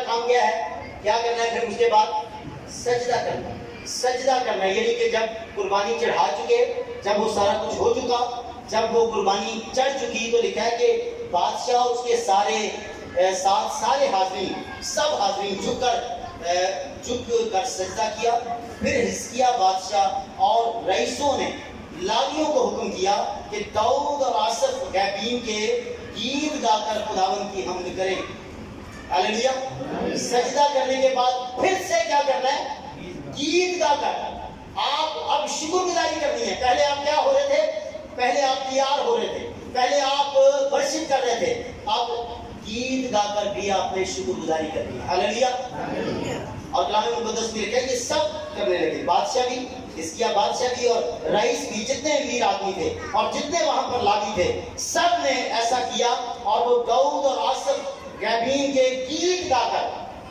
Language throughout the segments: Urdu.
کام کیا ہے؟ کیا کرنا ہے پھر اس کے بعد؟ سجدہ کرنا. سجدہ کرنا یعنی کہ جب قربانی چڑھا چکے، جب وہ سارا کچھ ہو چکا، جب وہ قربانی چڑھ چکی، تو لکھا ہے کہ بادشاہ اور اس کے سارے حاضرین، سب حاضرین جھک کر سجدہ کیا. پھر حزقیہ بادشاہ اور رئیسوں نے لاویوں کو حکم کیا کہ داؤد اور آصف غیبین کے گیت گا کر خداوند کی حمد کریں. ہاللیلویا. سجدہ کرنے کے بعد پھر سے کیا کرنا ہے؟ گیت گا کر. آپ اب شکر گزاری کرنی ہے. پہلے آپ کیا ہو رہے تھے؟ پہلے آپ تیار ہو رہے تھے، پہلے آپ ورشپ کر رہے تھے، اب گیت گا کر بھی آپ نے شکر گزاری کرنی ہے. ہاللیلویا. اور کلام مقدس میں لکھا ہے کہ سب کرنے لگے، بادشاہ بھی، حزقیہ بادشاہ بھی اور رئیس بھی، جتنے امیر آدمی تھے اور جتنے وہاں پر لاوی تھے، سب نے ایسا کیا. اور وہ داؤد اور آصف غیبین کے گیت گا کر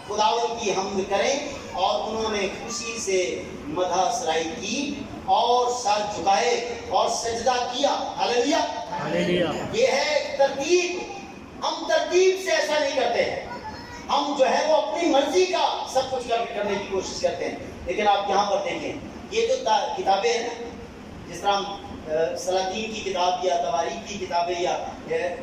خداوند کی حمد کریں، اور انہوں نے خوشی سے مدح سرائی کی اور سر جھکائے اور سجدہ کیا. ہاللیلویا. یہ ہے ترتیب. ہم ترتیب سے ایسا نہیں کرتے ہیں، ہم جو ہے وہ اپنی مرضی کا سب کچھ کرنے کی کوشش کرتے ہیں. لیکن آپ یہاں پر دیکھیں، یہ جو کتابیں ہیں نا، جس طرح سلاطین کی کتاب یا تواریخ کی کتابیں یا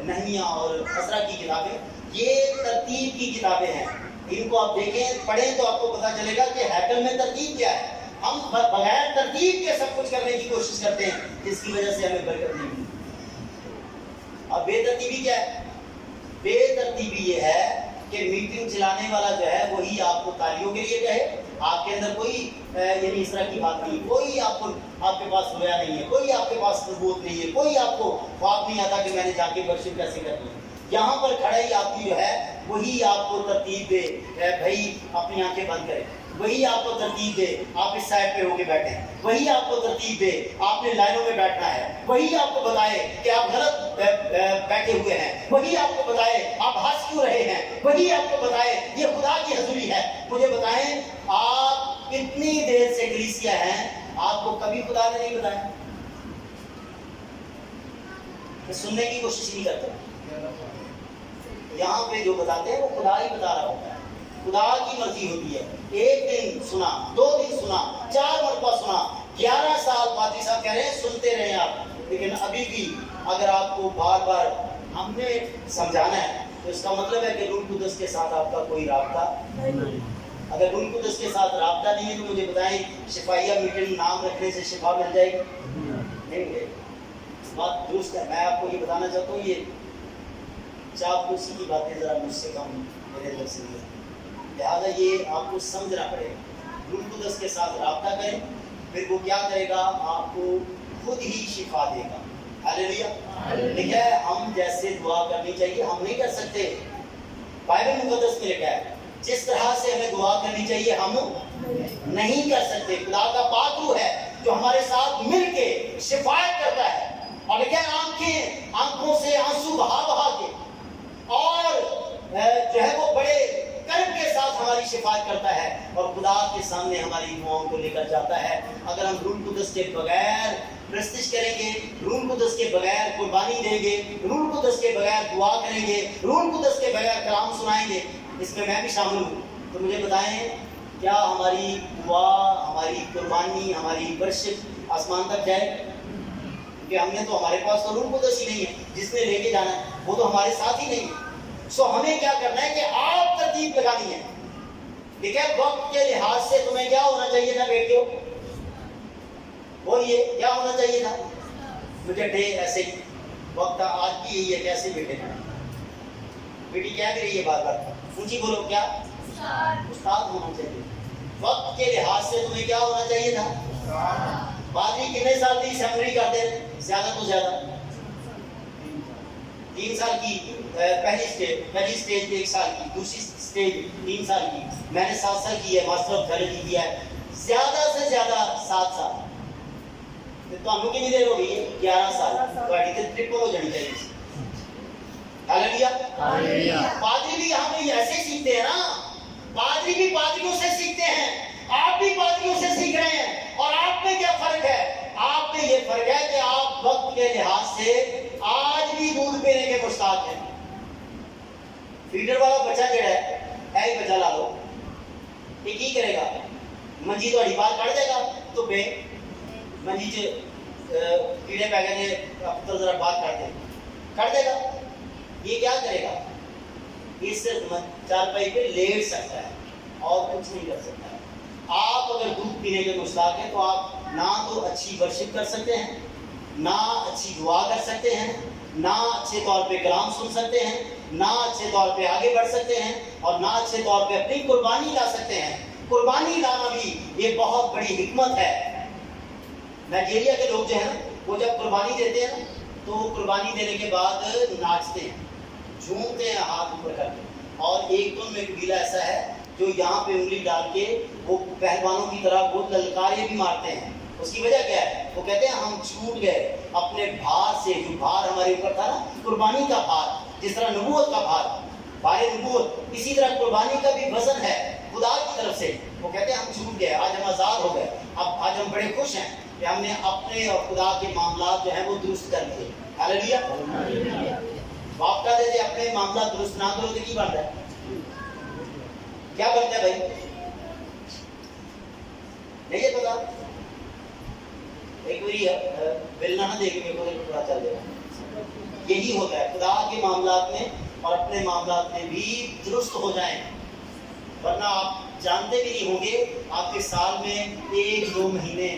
نحمیہ اور عزرا کی کتابیں، یہ ترتیب کی کتابیں ہیں. ان کو آپ دیکھیں، پڑھیں تو آپ کو پتہ چلے گا کہ ہیکل میں ترتیب کیا ہے. ہم بغیر ترتیب کے سب کچھ کرنے کی کوشش کرتے ہیں، جس کی وجہ سے ہمیں برکت نہیں ملتی. اب بے ترتیبی کیا ہے؟ بے ترتیبی یہ ہے کہ میٹنگ چلانے والا جو ہے وہی آپ کو تالیوں کے لیے کہے، آپ کے اندر کوئی یعنی اس طرح کی بات نہیں، کوئی آپ کے پاس رویا نہیں ہے، کوئی آپ کے پاس ثبوت نہیں ہے، کوئی آپ کو خواب نہیں آتا کہ میں نے جا کے ورشپ کیسے کرنی ہے. یہاں پر کھڑا ہی آدمی جو ہے وہی آپ کو ترتیب دے، بھائی اپنی آنکھیں بند کریں، وہی آپ کو ترتیب دے آپ اس سائڈ پہ ہو کے بیٹھیں، وہی آپ کو ترتیب دے آپ نے لائنوں میں بیٹھنا ہے، وہی آپ کو بتائے کہ آپ غلط بیٹھے ہوئے ہیں، وہی آپ کو بتائے آپ ہنس کیوں رہے ہیں، وہی آپ کو بتائے یہ خدا کی حضوری ہے. مجھے بتائیں، آپ اتنی دیر سے کلیسیا ہیں، آپ کو کبھی خدا نے نہیں بتایا؟ سننے کی کوشش نہیں کرتے. یہاں پہ جو بتاتے ہیں وہ خدا ہی بتا رہا ہوتا ہے. خدا کی مرضی ہوتی ہے. ایک دن سنا، 2 دن سنا، 4 مرتبہ سنا، 11 سال پادری صاحب کہہ رہے ہیں سنتے رہے آپ. لیکن ابھی بھی اگر آپ کو بار بار ہم نے سمجھانا ہے تو اس کا مطلب ہے کہ روح القدس کے ساتھ آپ کا کوئی رابطہ نہیں. اگر روح القدس کے ساتھ رابطہ نہیں ہے تو مجھے بتائیں، شفائیہ میٹنگ نام رکھنے سے شفا مل جائے گی؟ نہیں ملے گی. بات درست ہے. میں آپ کو یہ بتانا چاہتا ہوں، یہ چاپلوسی کی باتیں ذرا مجھ سے کم میرے اندر سے نہیں، لہٰذا یہ آپ کو سمجھنا پڑے گا. روح القدس کے ساتھ رابطہ کریں، پھر وہ کیا کرے گا؟ آپ کو خود ہی شفا دے گا. ہاللیلویا. لکھا ہے ہم جیسے دعا کرنی چاہیے ہم نہیں کر سکتے. بائبل مقدس میں لکھا ہے جس طرح سے ہمیں دعا کرنی چاہیے ہم نہیں کر سکتے. خدا کا پاک روح ہے جو ہمارے ساتھ مل کے شفاعت کرتا ہے. اور لکھا ہے آنکھوں سے آنسو بہا کے اور جو ہے وہ بڑے کرب کے ساتھ ہماری شفاعت کرتا ہے اور خدا کے سامنے ہماری دعاؤں کو لے کر جاتا ہے. اگر ہم روح القدس کے بغیر پرستش کریں گے، روح القدس کے بغیر قربانی دیں گے، روح القدس کے بغیر دعا کریں گے، روح القدس کے بغیر کلام سنائیں گے، اس میں بھی شامل ہوں، تو مجھے بتائیں کیا ہماری دعا، ہماری قربانی، ہماری ورشپ آسمان تک جائے؟ کہ ہم نے تو، ہمارے پاس تو روح القدس ہی نہیں ہے جس نے لے کے جانا ہے، وہ تو ہمارے ساتھ ہی نہیں ہے. سو ہمیں کیا کرنا ہے کہ آپ ترتیب لگانی ہے. ٹھیک ہے، وقت کے لحاظ سے تمہیں کیا ہونا چاہیے تھا بیٹیوں؟ بولیے کیا ہونا چاہیے تھا؟ مجھے ڈے ایسے ہی وقت آج بھی یہی ہے، کیسے بیٹے بیٹی کیا کر رہی ہے بار بار اونچی بولو، کیا استاد ہونا چاہیے. وقت کے لحاظ سے تمہیں کیا ہونا چاہیے تھا؟ پادری کتنے سال کی اسمبلی کرتے ہیں؟ زیادہ تو زیادہ 3 سال کی. پہلی اسٹیج 1 سال کی، دوسری اسٹیج 3 سال کی. میں نے 7 سال کی ہے، ماسٹر آف تھیولوجی کیا ہے. زیادہ سے زیادہ 7 سال. تو کتنی دیر ہو گئی ہے؟ 11 سال. ٹرپل ہو جانی چاہیے. ہاللیلویا. پادری بھی یہاں پہ ایسے سیکھتے ہیں نا، پادری بھی پادریوں سے سیکھتے ہیں، آپ بھی پادریوں سے سیکھ رہے ہیں. اور آپ میں کیا فرق ہے؟ آپ میں یہ فرق ہے کہ آپ وقت کے لحاظ سے آج بھی دودھ پینے کے مشتاق ہیں. فیڈر والا بچہ جڑا ہے بچہ منجی تو بال کٹ دے گا تو بے منجی کیڑے پہ گئے پتر ذرا بال کٹ دے گا. یہ کیا کرے گا؟ یہ صرف چارپائی پہ لیٹ سکتا ہے اور کچھ نہیں کر سکتا ہے. آپ اگر دودھ پینے کے مشتاق ہیں تو آپ نہ تو اچھی ورشپ کر سکتے ہیں، نہ اچھی دعا کر سکتے ہیں، نہ اچھے طور پہ کلام سن سکتے ہیں، نہ اچھے طور پہ آگے بڑھ سکتے ہیں، اور نہ اچھے طور پہ اپنی قربانی لا سکتے ہیں. قربانی لانا بھی یہ بہت بڑی حکمت ہے. نائجیریا کے لوگ جو ہیں نا وہ جب قربانی دیتے ہیں نا تو قربانی دینے کے بعد ناچتے ہیں، جھومتے ہیں ہاتھ اوپر کر کے. اور ایک دن میں قبیلہ ایسا ہے جو یہاں پہ انگلی ڈال کے وہ پہلوانوں کی طرح وہ للکارے بھی مارتے ہیں. اس کی وجہ کیا ہے؟ وہ کہتے ہیں ہم چھوٹ گئے اپنے بھار سے، جو بھار ہمارے اوپر تھا نا قربانی کا بھار، جس طرح نبوت کا بھار نبوت، اسی طرح قربانی کا بھی وزن ہے خدا کی طرف سے. وہ کہتے ہیں ہم چھوٹ گئے، آج ہم آزاد ہو گئے. اب آج ہم بڑے خوش ہیں کہ ہم نے اپنے اور خدا کے معاملات جو ہیں وہ درست کر لیے. ہاللیلویا. باپ کا دے اپنے معاملات درست نہ کرو تو کی بنتا ہے؟ کیا بنتا ہے بھائی؟ نہیں یہ پتا. ایک باری بلنا نہ دے کے میرے کو پتا چل جائے گا. یہی ہوتا ہے خدا کے معاملات میں اور اپنے معاملات میں بھی درست ہو جائیں، ورنہ آپ جانتے بھی نہیں ہوں گے آپ کے سال میں 1-2 مہینے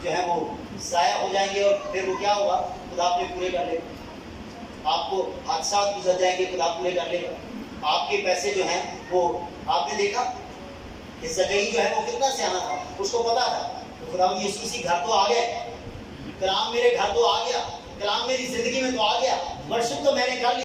جو ہے وہ ضائع ہو جائیں گے. اور پھر وہ کیا ہوگا؟ خدا اپنے پورے کر لے گا. آپ کو حادثات گزر جائیں گے، خدا پورے کر لے گا. آپ کے پیسے جو ہیں وہ آپ نے دیکھا کہ زکئی جو ہے وہ کتنا سیانا تھا، اس کو پتا تھا خدا یسوع مسیح گھر تو آ گئے، کلام میرے گھر تو آ گیا، کلام میری زندگی میں تو آ گیا، ورشپ تو میں نے کر لی.